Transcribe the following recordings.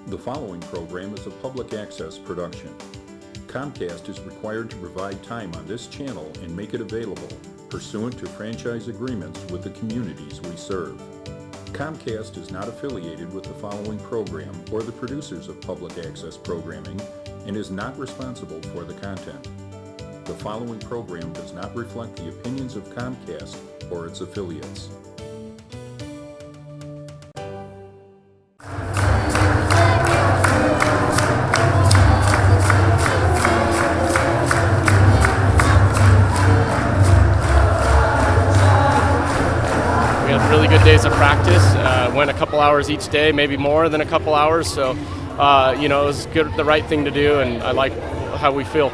The following program is a public access production. Comcast is required to provide time on this channel and make it available pursuant to franchise agreements with the communities we serve. Comcast is not affiliated with the following program or the producers of public access programming and is not responsible for the content. The following program does not reflect the opinions of Comcast or its affiliates. Really good days of practice. Went a couple hours each day, maybe more than a couple hours. So, it was good, the right thing to do, and I like how we feel.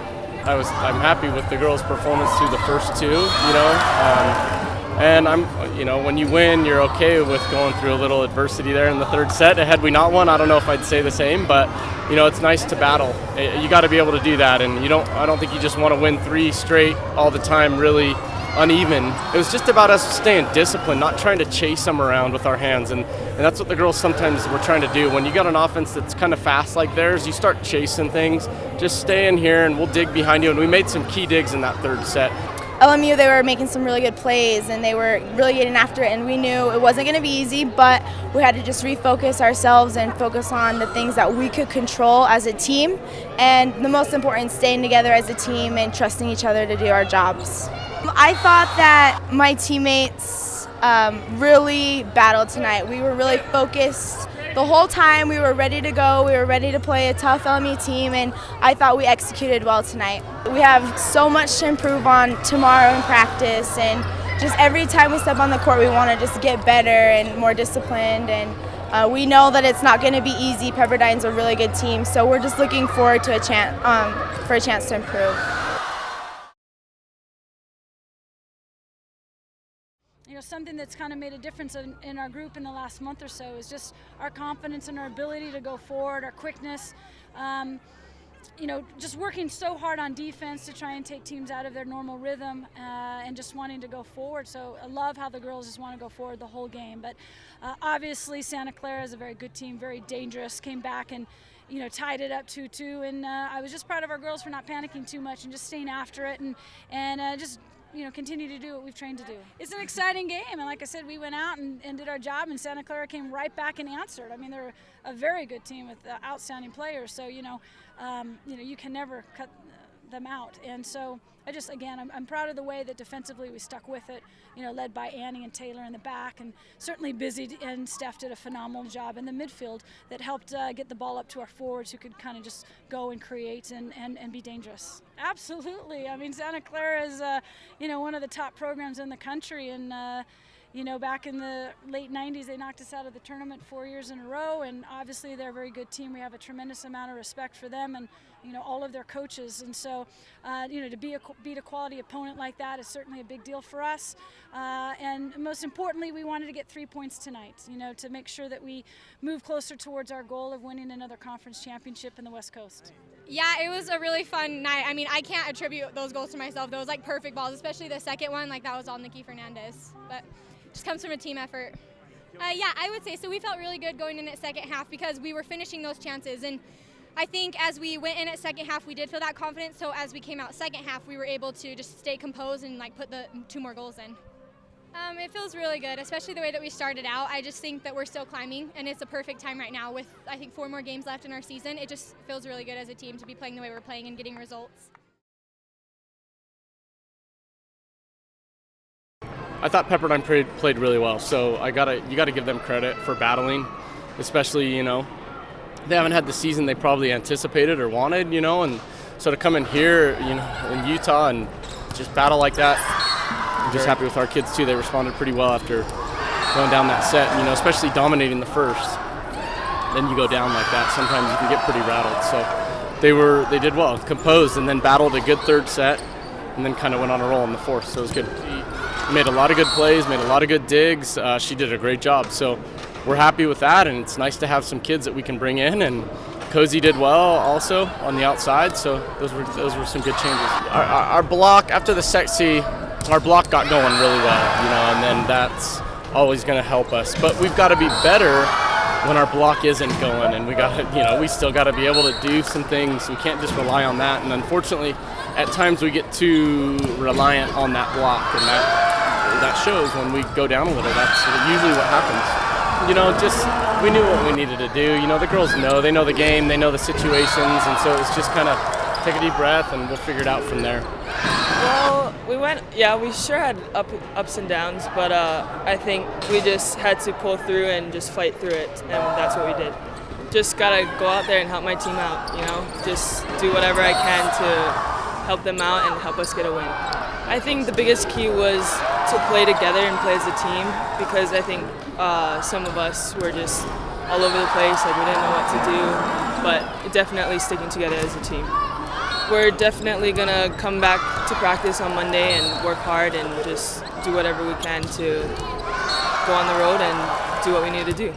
I'm happy with the girls' performance through the first two. And when you win, you're okay with going through a little adversity there in the third set. Had we not won, I don't know if I'd say the same, but it's nice to battle. You got to be able to do that, and I don't think you just want to win three straight all the time, really uneven. It was just about us staying disciplined, not trying to chase them around with our hands, and that's what the girls sometimes were trying to do. When you got an offense that's kind of fast like theirs, you start chasing things. Just stay in here and we'll dig behind you, and we made some key digs in that third set. LMU, they were making some really good plays and they were really getting after it, and we knew it wasn't going to be easy, but we had to just refocus ourselves and focus on the things that we could control as a team, and the most important, staying together as a team and trusting each other to do our jobs. I thought that my teammates really battled tonight. We were really focused the whole time. We were ready to go. We were ready to play a tough LMU team, and I thought we executed well tonight. We have so much to improve on tomorrow in practice, and just every time we step on the court, we want to just get better and more disciplined, and we know that it's not going to be easy. Pepperdine's a really good team, so we're just looking forward to a chance to improve. Something that's kind of made a difference in our group in the last month or so is just our confidence and our ability to go forward, our quickness. Just working so hard on defense to try and take teams out of their normal rhythm and just wanting to go forward. So I love how the girls just want to go forward the whole game. But obviously Santa Clara is a very good team, very dangerous, came back and tied it up 2-2. And I was just proud of our girls for not panicking too much and just staying after it and just continue to do what we've trained to do. It's an exciting game, and like I said, we went out and did our job, and Santa Clara came right back and answered. I mean, they're a very good team with outstanding players, so you can never cut them out. And so I'm proud of the way that defensively we stuck with it, led by Annie and Taylor in the back, and certainly Busy and Steph did a phenomenal job in the midfield that helped get the ball up to our forwards who could kind of just go and create and be dangerous. Absolutely. I mean, Santa Clara is, one of the top programs in the country, and back in the late 90s, they knocked us out of the tournament 4 years in a row, and obviously they're a very good team. We have a tremendous amount of respect for them and, all of their coaches. And so, to beat a quality opponent like that is certainly a big deal for us. And most importantly, we wanted to get 3 points tonight, to make sure that we move closer towards our goal of winning another conference championship in the West Coast. Yeah, it was a really fun night. I mean, I can't attribute those goals to myself. Those perfect balls, especially the second one, that was all Nikki Fernandez. But just comes from a team effort. Yeah, I would say so. We felt really good going in at second half because we were finishing those chances, and I think as we went in at second half, we did feel that confidence. So as we came out second half, we were able to just stay composed and put the 2 more goals in. It feels really good, especially the way that we started out. I just think that we're still climbing, and it's a perfect time right now with, I think, 4 more games left in our season. It just feels really good as a team to be playing the way we're playing and getting results. I thought Pepperdine played really well, so you gotta give them credit for battling, especially they haven't had the season they probably anticipated or wanted, and so to come in here, in Utah and just battle like that. I'm just happy with our kids too. They responded pretty well after going down that set, especially dominating the first. Then you go down like that, sometimes you can get pretty rattled. So they did well, composed, and then battled a good third set, and then kind of went on a roll in the fourth. So it was good. Made a lot of good plays, made a lot of good digs. She did a great job. So we're happy with that, and it's nice to have some kids that we can bring in. And Cozy did well also on the outside. So those were some good changes. Our block after the set, our block got going really well, and then that's always going to help us. But we've got to be better when our block isn't going, and we still got to be able to do some things. We can't just rely on that, and unfortunately, at times we get too reliant on that block, and that shows when we go down a little. That's usually what happens. We knew what we needed to do. The girls know, they know the game, they know the situations, and so it's just kind of take a deep breath, and we'll figure it out from there. Well, we sure had ups and downs, but I think we just had to pull through and just fight through it, and that's what we did. Just gotta go out there and help my team out, just do whatever I can to help them out and help us get a win. I think the biggest key was to play together and play as a team, because I think some of us were just all over the place, we didn't know what to do, but definitely sticking together as a team. We're definitely going to come back to practice on Monday and work hard and just do whatever we can to go on the road and do what we need to do.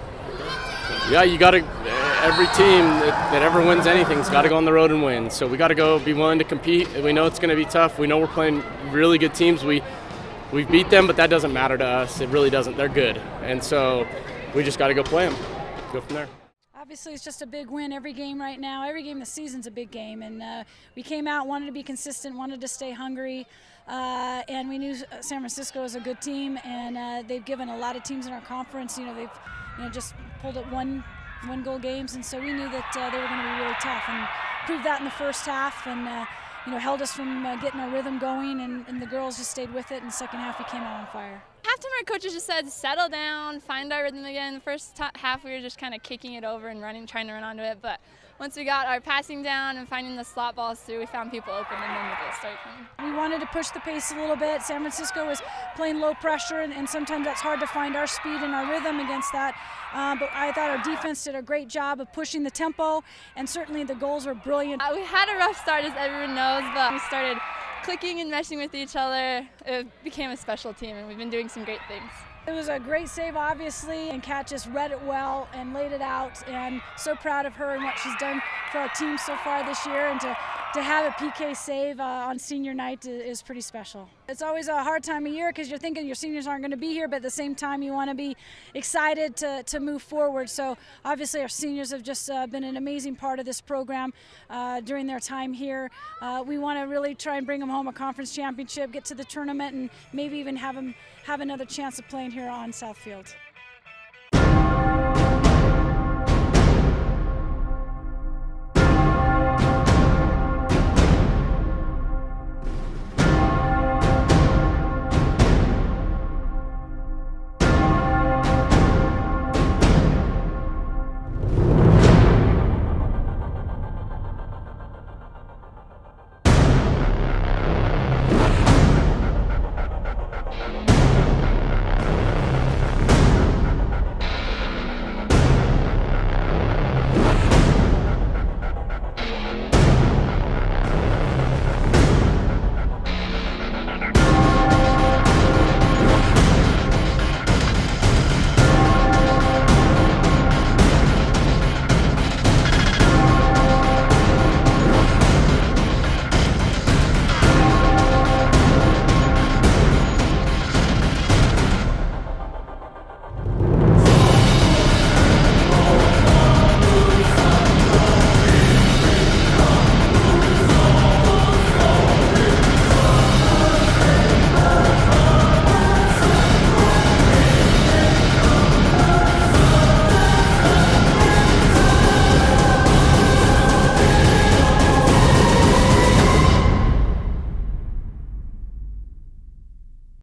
Yeah, you got to. Every team that ever wins anything's got to go on the road and win. So we got to go be willing to compete. We know it's going to be tough. We know we're playing really good teams. We beat them, but that doesn't matter to us. It really doesn't. They're good, and so we just got to go play them. Go from there. Obviously, it's just a big win every game right now. Every game this season's a big game, and we came out, wanted to be consistent, wanted to stay hungry, and we knew San Francisco was a good team, and they've given a lot of teams in our conference. They've just pulled at one-goal games, and so we knew that they were going to be really tough, and proved that in the first half, and held us from getting our rhythm going, and the girls just stayed with it. In the second half, we came out on fire. Halftime, our coaches just said, settle down, find our rhythm again. The first half, we were just kind of kicking it over and trying to run onto it. But once we got our passing down and finding the slot balls through, we found people open, and then the goals started coming. We wanted to push the pace a little bit. San Francisco was playing low pressure, and sometimes that's hard to find our speed and our rhythm against that. But I thought our defense did a great job of pushing the tempo, and certainly the goals were brilliant. We had a rough start, as everyone knows, but we started clicking and meshing with each other. It became a special team, and we've been doing some great things. It was a great save, obviously, and Kat just read it well and laid it out, and so proud of her and what she's done for our team so far this year, and to have a PK save on senior night is pretty special. It's always a hard time of year because you're thinking your seniors aren't going to be here, but at the same time you want to be excited to move forward. So obviously our seniors have just been an amazing part of this program during their time here. We want to really try and bring them home a conference championship, get to the tournament, and maybe even have them have another chance of playing here on Southfield.